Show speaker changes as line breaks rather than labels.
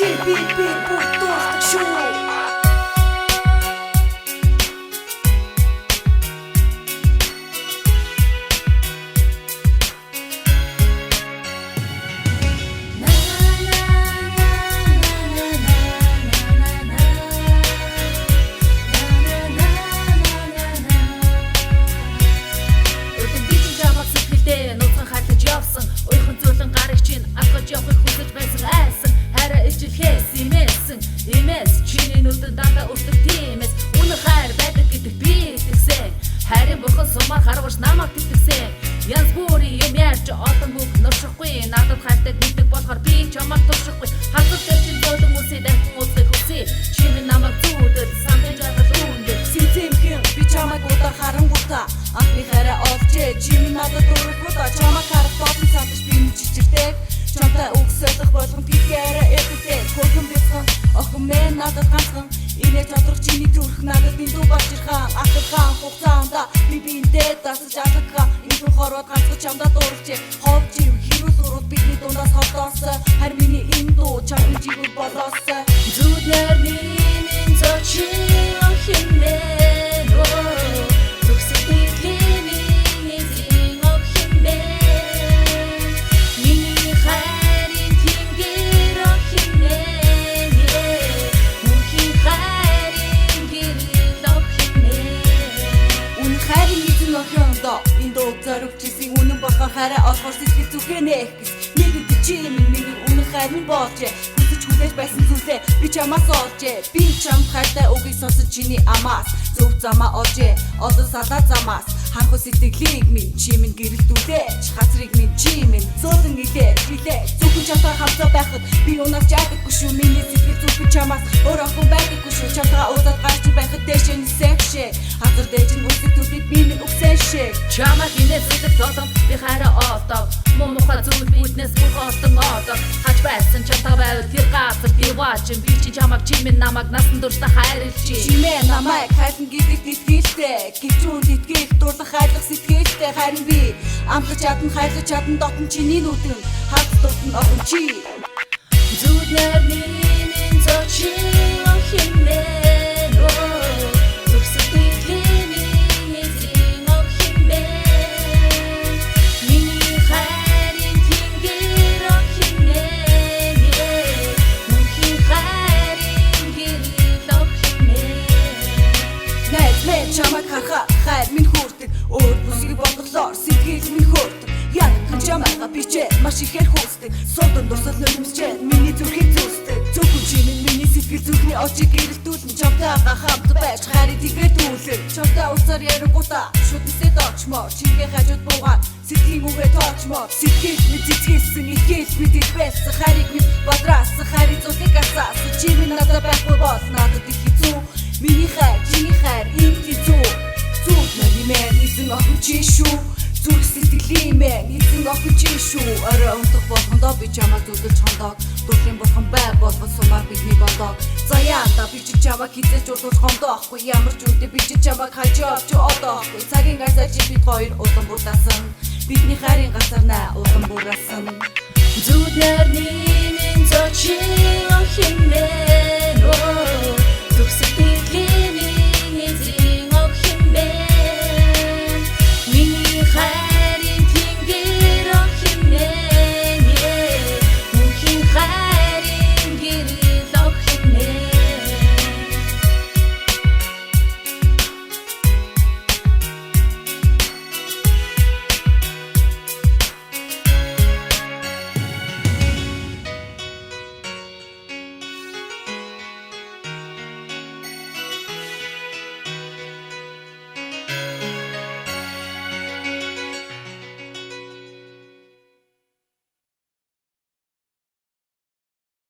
bir bu dostluk şu.
Сумар харваш намайг тэтгсэн янз бүрийн юм ярьж олон бүх нуршихгүй надад хайртай гэдэг болохоор би чамайг туршихгүй хатар дээр чинь зөөлөн үсээ дахин уулзах хүсье чи минь намайг зүудэл сандаж авах үүндээ
Сэтэмхэн би чамайг удаа харангуйта анх би хараа олжээ чи минь надад дөрөвгүйта чамайг харах тоон сандаж би миччихтэй чамтай өгсөдөх болгон пикээрээ эвдээ хөргөн бяцхан охин мэн надад ганцхан Инээ чадрах чиний төрх надад биндүү бачир хаан ахир хаан хугацаанда би биндээ дасаж алгах энэ хорвот ганцхан чамдаа дуурчээ хов жив хэрүүл урууд бидний дундаас холдоос харин миний энэ дуу чамд жигүүл болоос
зүуднэр минь зочи охинмэн
Зоригчсэн үнэн болохоор хараа олохоор сэтгэл зүгэнэ гэс нэг чи миний үнэн хайрын болжээ хүсэж хүлээж байсан зүйлээ би чамаас олжээ би чам хайртай үгийг сонсож чиний амаас зөв замаа олжээ олон салаа замаас харах сэтгэлийг минь чи минь гэрэлтүүлээч хазрыг минь чи минь зөөлөн илээ зөвхөн чамтай хамтаа байхад би унаас жаадаггүй шүү миний сэтгэл зөвхөн чамаас өөр охин байдаггүй шүү чамтай уулзаад гарч байхад дэшээ нисэхшээ хазар дэж нь үсэг төдий би минь өгсэшээ
чамайг инээс үзэх толон би хараа оотоо муухай зүйл бүднээс бүх ортон оотоо хач байсан чамтай байвал тэр газар би ваачин би чи чамайг чи минь намайг насан туршдаа хайрлж
чи минь намайг хайрлан гэдэг итгэлтэй гिचүүн итгэх дурлах хайрлах сэтгэлтэй харин би амлаж чадна хайрлаж чадна дотн чиний нүдэн хат дотн огн чи
зүуднэр минь зочи охинмэн
Чамайг харахад хайр минь хүрдэг өөр бүсгийг бодлохлоор сэтгэл минь хөөрдөг яг чамайга бичээ маш ихээр хүсдэг суудан дурсал нөлөмсчээ миний зүрхийг зүсдэг зөвхөн чи миний сэтгэл зүрхний очиг гэрэлтүүлэн чамтайгаа хамт байж хайрыг тэгэрдүүлэн чамтай уулзаар ярангуудаа шууд нисээд очмоор чингээ хажууд буугаад сэтгэлийн үгээ тоочмоор сэтгэл минь цэцгэлсэн итгэл мэдээд байсан хайрыг минь бодраасан хайрыг зүтэг асаас чи минь надад байхгүй бол надад их хэцүү Миний хайр, чиний хайр, энэ хэцүү Зүуд нэрний мэн, эзэн охин чи шүү Зүрх сэтгэлийн мэн, эзэн охин чи шүү Орой унтах болгондоо би чамайг зүдэлж хондог Дурлын бурхан бай болгон сумаар бидний гондоо Заяанда би чи чамайг хизээж urdуулж гондоохгүй Ямар ч үедээ би чи чамайг хайж явж одоохгүй Цагийн гайсаа чи бид хоёр улам будаасан Бидний хайрын газар наа улам бураасан
Зүуд нэрний минь зочи охинмэн